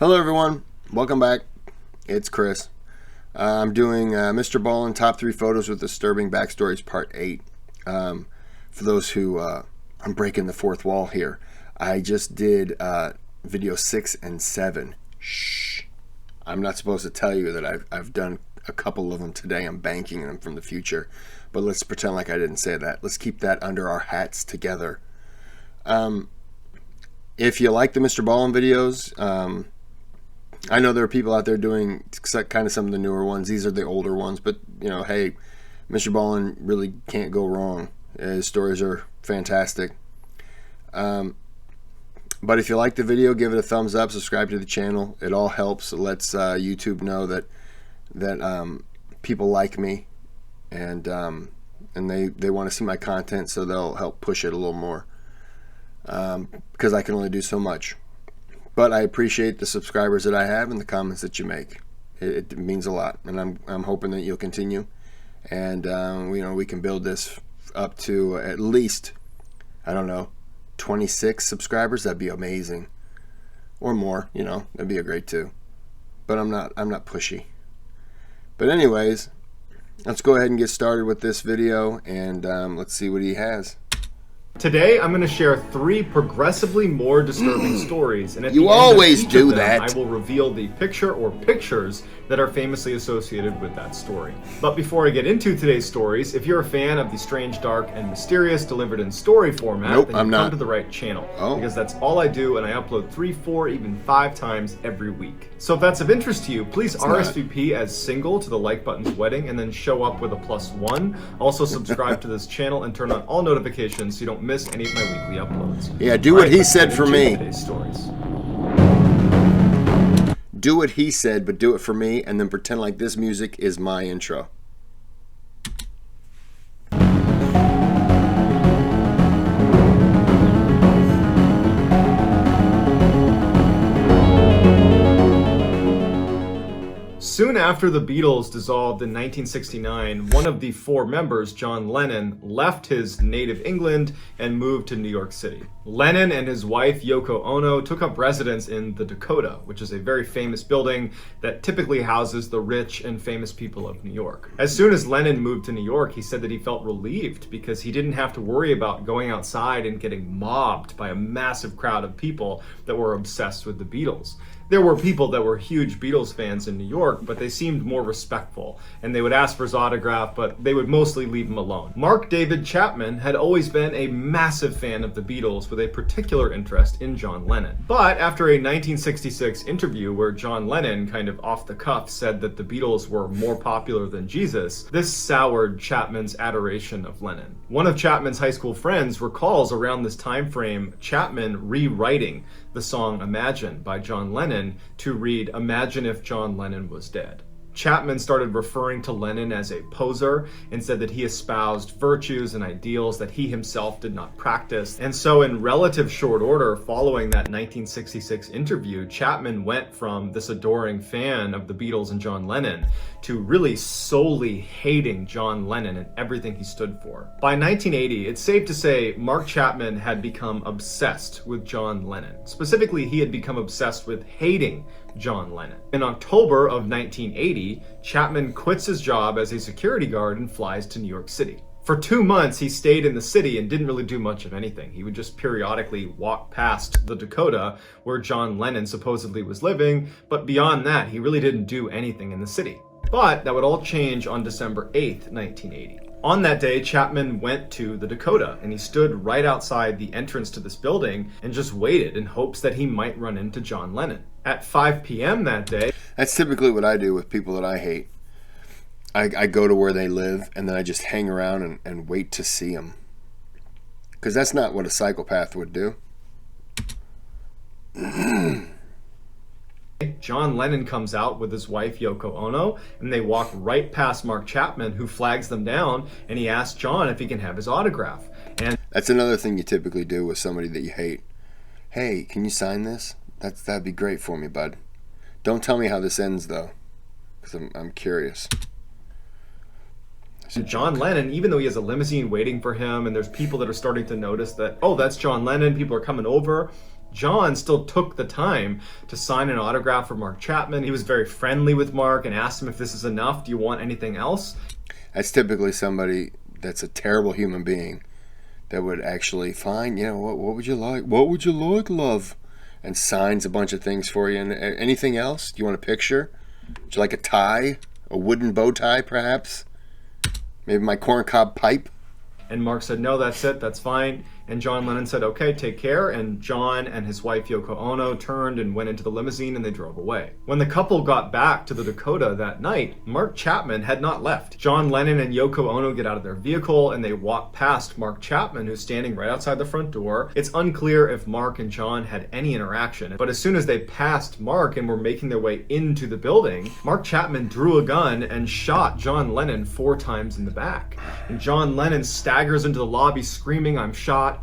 Hello everyone, welcome back. It's Kris. I'm doing Mrballen Top 3 Photos with Disturbing Backstories Part 8. For those who, I'm breaking the fourth wall here. I just did video 6 and 7. Shh. I'm not supposed to tell you that I've done a couple of them today. I'm banking them from the future. But let's pretend like I didn't say that. Let's keep that under our hats together. If you like the Mrballen videos, I know there are people out there doing kind of some of the newer ones. These are the older ones, but you know, hey, Mrballen really can't go wrong. His stories are fantastic. But if you like the video, give it a thumbs up, subscribe to the channel. It all helps. It lets YouTube know that people like me, and they want to see my content, so they'll help push it a little more. Because I can only do so much. But I appreciate the subscribers that I have and the comments that you make. It means a lot, and I'm hoping that you'll continue, and we can build this up to at least, I don't know, 26 subscribers. That'd be amazing, or more. That'd be a great too. But I'm not pushy. But anyways, let's go ahead and get started with this video, and let's see what he has. Today, I'm going to share 3 progressively more disturbing stories, and at You the end always of each do of them, that. I will reveal the picture or pictures that are famously associated with that story. But before I get into today's stories, if you're a fan of the strange, dark, and mysterious delivered in story format, Nope, then I'm you've not. come to the right channel. Oh. Because that's all I do, and I upload 3, 4, even 5 times every week. So if that's of interest to you, please RSVP as single to the Like Button's wedding, and then show up with a +1. Also subscribe to this channel and turn on all notifications so you don't miss any of my weekly uploads. Yeah, do what he let's said get for into me. Today's stories. Do what he said, but do it for me, and then pretend like this music is my intro. Soon after the Beatles dissolved in 1969, one of the 4 members, John Lennon, left his native England and moved to New York City. Lennon and his wife, Yoko Ono, took up residence in the Dakota, which is a very famous building that typically houses the rich and famous people of New York. As soon as Lennon moved to New York, he said that he felt relieved because he didn't have to worry about going outside and getting mobbed by a massive crowd of people that were obsessed with the Beatles. There were people that were huge Beatles fans in New York, but they seemed more respectful, and they would ask for his autograph, but they would mostly leave him alone. Mark David Chapman had always been a massive fan of the Beatles with a particular interest in John Lennon. But after a 1966 interview where John Lennon, kind of off the cuff, said that the Beatles were more popular than Jesus, this soured Chapman's adoration of Lennon. One of Chapman's high school friends recalls around this time frame Chapman rewriting the song Imagine by John Lennon to read, "Imagine if John Lennon was dead." Chapman started referring to Lennon as a poser and said that he espoused virtues and ideals that he himself did not practice. And so in relative short order, following that 1966 interview, Chapman went from this adoring fan of the Beatles and John Lennon to really solely hating John Lennon and everything he stood for. By 1980, it's safe to say Mark Chapman had become obsessed with John Lennon. Specifically, he had become obsessed with hating John Lennon. In October of 1980, Chapman quits his job as a security guard and flies to New York City. For 2 months, he stayed in the city and didn't really do much of anything. He would just periodically walk past the Dakota where John Lennon supposedly was living, but beyond that, he really didn't do anything in the city. But that would all change on December 8th, 1980. On that day, Chapman went to the Dakota, and he stood right outside the entrance to this building and just waited in hopes that he might run into John Lennon. At 5 p.m. that day... That's typically what I do with people that I hate. I go to where they live, and then I just hang around and wait to see them. Because that's not what a psychopath would do. John Lennon comes out with his wife Yoko Ono, and they walk right past Mark Chapman, who flags them down, and he asks John if he can have his autograph. And that's another thing you typically do with somebody that you hate. Hey, can you sign this? That'd be great for me, bud. Don't tell me how this ends, though, because I'm curious. John Lennon, even though he has a limousine waiting for him, and there's people that are starting to notice that, oh, that's John Lennon, people are coming over, John still took the time to sign an autograph for Mark Chapman. He was very friendly with Mark and asked him if this is enough. Do you want anything else? That's typically somebody that's a terrible human being that would actually find, what would you like? What would you like, love? And signs a bunch of things for you. And anything else? Do you want a picture? Would you like a tie? A wooden bow tie, perhaps? Maybe my corncob pipe? And Mark said, no, that's it, that's fine. And John Lennon said, okay, take care. And John and his wife Yoko Ono turned and went into the limousine and they drove away. When the couple got back to the Dakota that night, Mark Chapman had not left. John Lennon and Yoko Ono get out of their vehicle and they walk past Mark Chapman, who's standing right outside the front door. It's unclear if Mark and John had any interaction, but as soon as they passed Mark and were making their way into the building, Mark Chapman drew a gun and shot John Lennon 4 times in the back. And John Lennon staggers into the lobby screaming, I'm shot,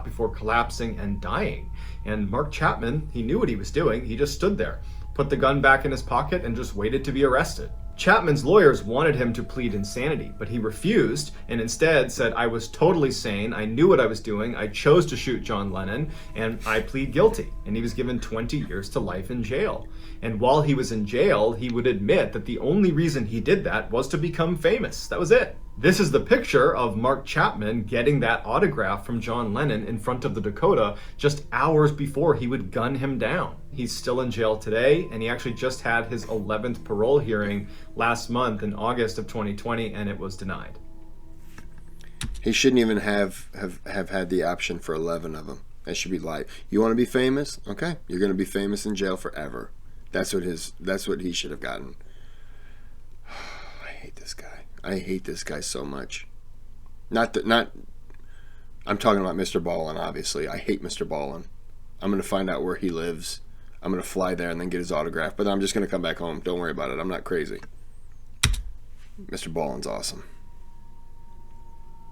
before collapsing and dying. And Mark Chapman, he knew what he was doing. He just stood there, put the gun back in his pocket and just waited to be arrested. Chapman's lawyers wanted him to plead insanity, but he refused and instead said, I was totally sane, I knew what I was doing, I chose to shoot John Lennon, and I plead guilty. And he was given 20 years to life in jail. And while he was in jail, he would admit that the only reason he did that was to become famous. That was it. This is the picture of Mark Chapman getting that autograph from John Lennon in front of the Dakota just hours before he would gun him down. He's still in jail today, and he actually just had his 11th parole hearing last month in August of 2020, and it was denied. He shouldn't even have had the option for 11 of them. That should be life. You want to be famous? Okay, you're going to be famous in jail forever. That's what he should have gotten. I hate this guy. I hate this guy so much. I'm talking about Mrballen, obviously. I hate Mrballen. I'm going to find out where he lives. I'm going to fly there and then get his autograph. But I'm just going to come back home. Don't worry about it. I'm not crazy. Mrballen's awesome.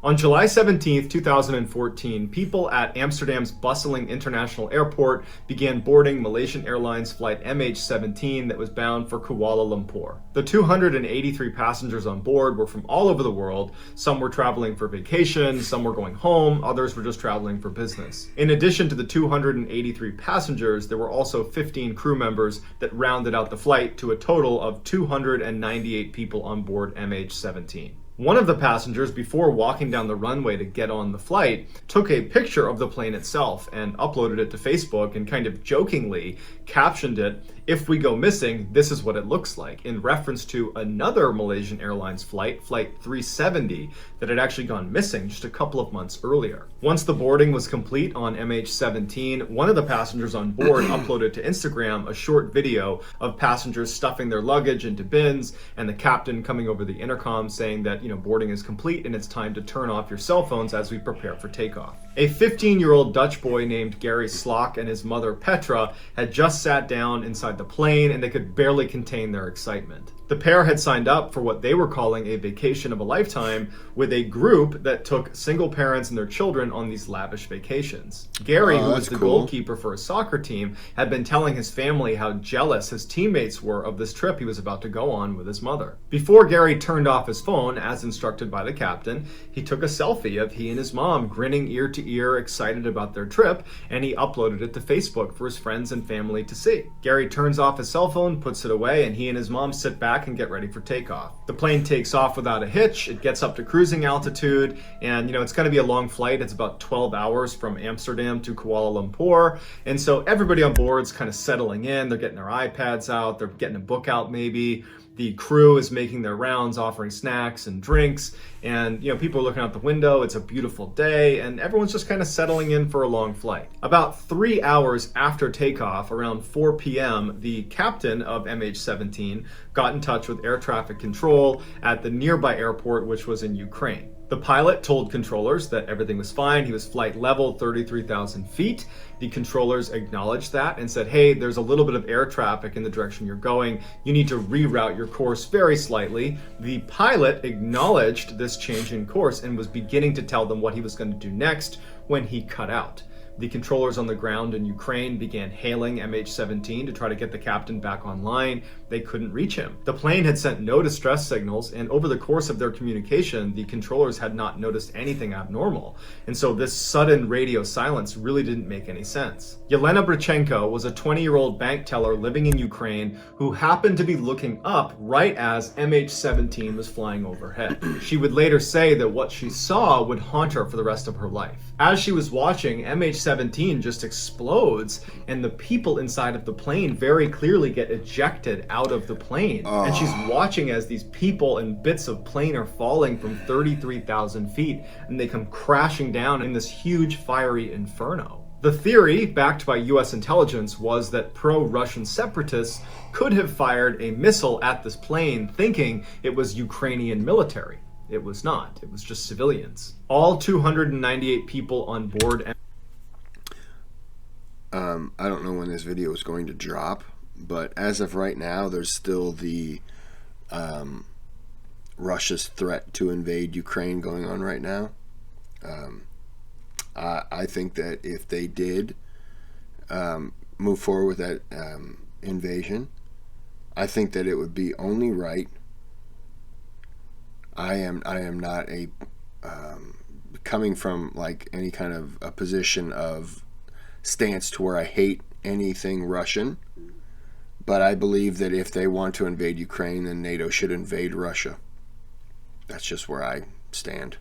On July 17, 2014, people at Amsterdam's bustling international airport began boarding Malaysian Airlines flight MH17 that was bound for Kuala Lumpur. The 283 passengers on board were from all over the world. Some were traveling for vacation, some were going home, others were just traveling for business. In addition to the 283 passengers, there were also 15 crew members that rounded out the flight to a total of 298 people on board MH17. One of the passengers, before walking down the runway to get on the flight, took a picture of the plane itself and uploaded it to Facebook and kind of jokingly captioned it, "If we go missing, this is what it looks like," in reference to another Malaysian Airlines flight, Flight 370, that had actually gone missing just a couple of months earlier. Once the boarding was complete on MH17, one of the passengers on board uploaded to Instagram a short video of passengers stuffing their luggage into bins and the captain coming over the intercom saying that, boarding is complete and it's time to turn off your cell phones as we prepare for takeoff. A 15-year-old Dutch boy named Gary Slock and his mother Petra had just sat down inside the plane and they could barely contain their excitement. The pair had signed up for what they were calling a vacation of a lifetime with a group that took single parents and their children on these lavish vacations. Gary, who was the goalkeeper for a soccer team, had been telling his family how jealous his teammates were of this trip he was about to go on with his mother. Before Gary turned off his phone, as instructed by the captain, he took a selfie of he and his mom grinning ear to ear, excited about their trip, and he uploaded it to Facebook for his friends and family to see. Gary turns off his cell phone, puts it away, and he and his mom sit back and get ready for takeoff. The plane takes off without a hitch. It gets up to cruising altitude, and it's going to be a long flight. It's about 12 hours from Amsterdam to Kuala Lumpur, and so everybody on board's kind of settling in. They're getting their iPads out. They're getting a book out maybe. The crew is making their rounds, offering snacks and drinks, and people are looking out the window. It's a beautiful day, and everyone's just kind of settling in for a long flight. About 3 hours after takeoff, around 4 p.m., the captain of MH17 got in touch with air traffic control at the nearby airport, which was in Ukraine. The pilot told controllers that everything was fine. He was flight level, 33,000 feet. The controllers acknowledged that and said, hey, there's a little bit of air traffic in the direction you're going. You need to reroute your course very slightly. The pilot acknowledged this change in course and was beginning to tell them what he was going to do next when he cut out. The controllers on the ground in Ukraine began hailing MH17 to try to get the captain back online. They couldn't reach him. The plane had sent no distress signals, and over the course of their communication, the controllers had not noticed anything abnormal. And so this sudden radio silence really didn't make any sense. Yelena Brichenko was a 20-year-old bank teller living in Ukraine who happened to be looking up right as MH17 was flying overhead. She would later say that what she saw would haunt her for the rest of her life. As she was watching, MH17 just explodes, and the people inside of the plane very clearly get ejected out of the plane. And she's watching as these people and bits of plane are falling from 33,000 feet, and they come crashing down in this huge fiery inferno. The theory, backed by US intelligence, was that pro-Russian separatists could have fired a missile at this plane thinking it was Ukrainian military. It was not. It was just civilians. All 298 people on board. I don't know when this video is going to drop, but as of right now, there's still the Russia's threat to invade Ukraine going on right now. I think that if they did move forward with that invasion, I think that it would be only right. I am not a coming from like any kind of a position of stance to where I hate anything Russian, but I believe that if they want to invade Ukraine, then NATO should invade Russia. That's just where I stand.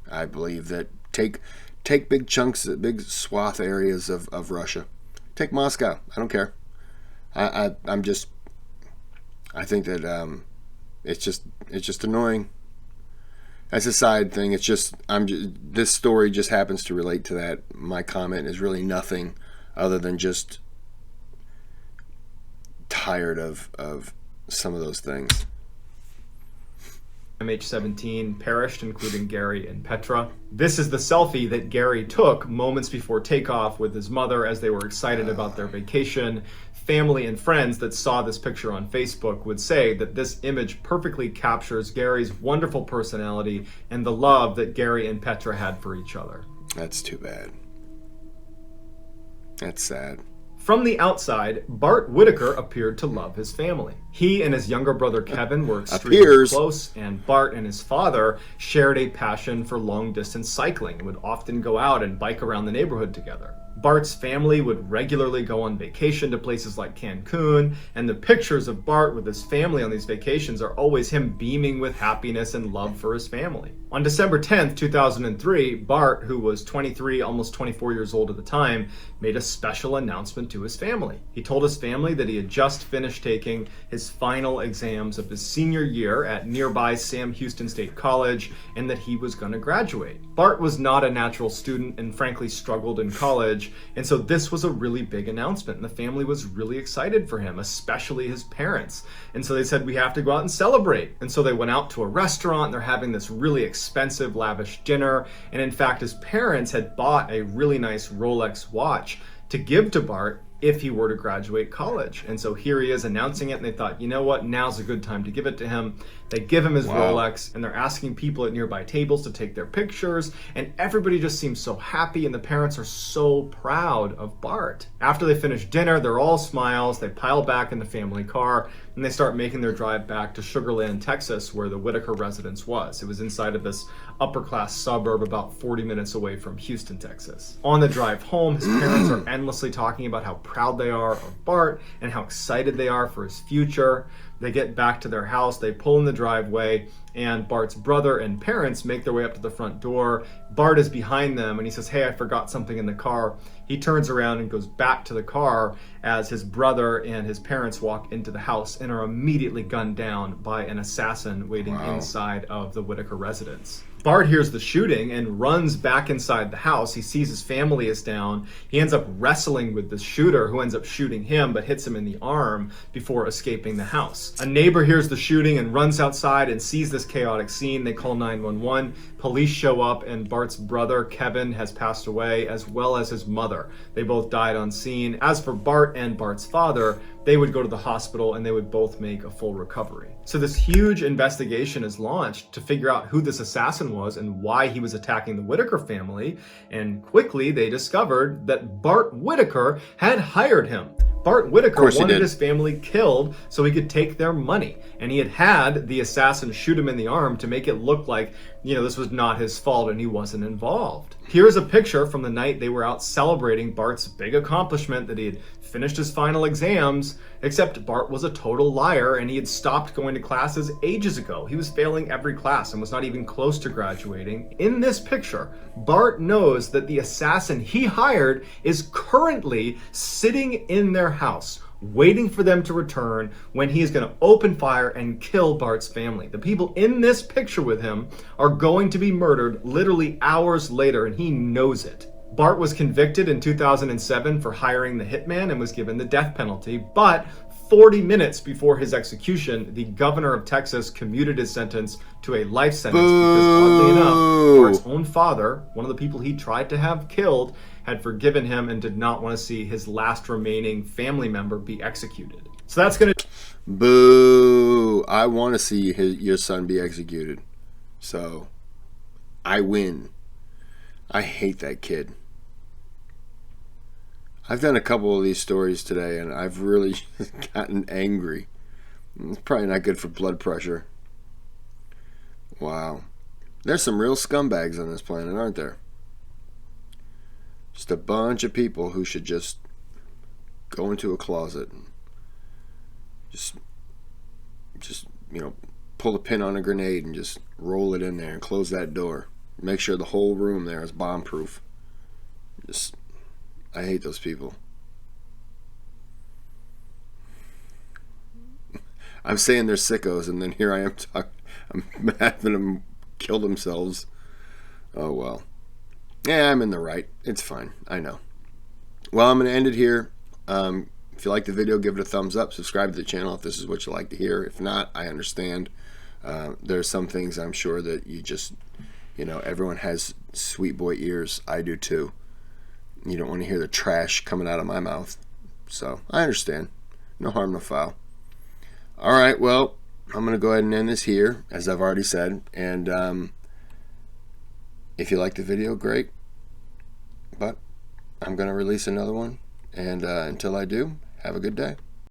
I believe that take big chunks, big swath areas of Russia. Take Moscow. I don't care. I think that it's just annoying. As a side thing, it's just this story just happens to relate to that. My comment is really nothing other than just tired of some of those things. MH17 perished, including Gary and Petra. This is the selfie that Gary took moments before takeoff with his mother as they were excited about their vacation. Family and friends that saw this picture on Facebook would say that this image perfectly captures Gary's wonderful personality and the love that Gary and Petra had for each other. That's too bad. That's sad. From the outside, Bart Whitaker appeared to love his family. He and his younger brother Kevin were extremely close, and Bart and his father shared a passion for long-distance cycling and would often go out and bike around the neighborhood together. Bart's family would regularly go on vacation to places like Cancun, and the pictures of Bart with his family on these vacations are always him beaming with happiness and love for his family. On December 10th, 2003, Bart, who was 23, almost 24 years old at the time, made a special announcement to his family. He told his family that he had just finished taking his final exams of his senior year at nearby Sam Houston State College and that he was going to graduate. Bart was not a natural student and frankly struggled in college, and so this was a really big announcement, and the family was really excited for him, especially his parents. And so they said, we have to go out and celebrate. And so they went out to a restaurant, and they're having this really expensive, lavish dinner. And in fact, his parents had bought a really nice Rolex watch to give to Bart if he were to graduate college. And so here he is announcing it, and they thought, you know what, now's a good time to give it to him. They give him his Rolex, and they're asking people at nearby tables to take their pictures, and everybody just seems so happy, and the parents are so proud of Bart. After they finish dinner, they're all smiles, they pile back in the family car, and they start making their drive back to Sugar Land, Texas, where the Whitaker residence was. It was inside of this upper-class suburb about 40 minutes away from Houston, Texas. On the drive home, his parents are endlessly talking about how proud they are of Bart and how excited they are for his future. They get back to their house, they pull in the driveway, and Bart's brother and parents make their way up to the front door. Bart is behind them, and he says, hey, I forgot something in the car. He turns around and goes back to the car as his brother and his parents walk into the house and are immediately gunned down by an assassin waiting inside of the Whitaker residence. Bart hears the shooting and runs back inside the house. He sees his family is down. He ends up wrestling with the shooter, who ends up shooting him but hits him in the arm before escaping the house. A neighbor hears the shooting and runs outside and sees this chaotic scene. They call 911. Police show up, and Bart's brother, Kevin, has passed away, as well as his mother. They both died on scene. As for Bart and Bart's father, they would go to the hospital and they would both make a full recovery. So this huge investigation is launched to figure out who this assassin was and why he was attacking the Whitaker family. And quickly they discovered that Bart Whitaker had hired him. Bart Whitaker wanted his family killed so he could take their money. And he had the assassin shoot him in the arm to make it look like, this was not his fault and he wasn't involved. Here's a picture from the night they were out celebrating Bart's big accomplishment that he had finished his final exams, except Bart was a total liar and he had stopped going to classes ages ago. He was failing every class and was not even close to graduating. In this picture, Bart knows that the assassin he hired is currently sitting in their house, waiting for them to return when he is going to open fire and kill Bart's family. The people in this picture with him are going to be murdered literally hours later, and he knows it. Bart was convicted in 2007 for hiring the hitman and was given the death penalty, but 40 minutes before his execution, the governor of Texas commuted his sentence to a life sentence because, oddly enough, Bart's own father, one of the people he tried to have killed, had forgiven him and did not want to see his last remaining family member be executed. So that's going to... Boo! I want to see your son be executed. So, I win. I hate that kid. I've done a couple of these stories today, and I've really gotten angry. It's probably not good for blood pressure. Wow. There's some real scumbags on this planet, aren't there? Just a bunch of people who should just go into a closet and just pull the pin on a grenade and just roll it in there and close that door. Make sure the whole room there is bomb-proof. I hate those people. I'm saying they're sickos, and then here I am I'm having them kill themselves. Oh well. Yeah, I'm in the right. It's fine. I know. Well, I'm going to end it here. If you like the video, give it a thumbs up. Subscribe to the channel if this is what you like to hear. If not, I understand. There are some things I'm sure that you just, everyone has sweet boy ears. I do too. You don't want to hear the trash coming out of my mouth. So, I understand. No harm, no foul. Alright, well, I'm going to go ahead and end this here, as I've already said. And if you like the video, great. But I'm going to release another one. And until I do, have a good day.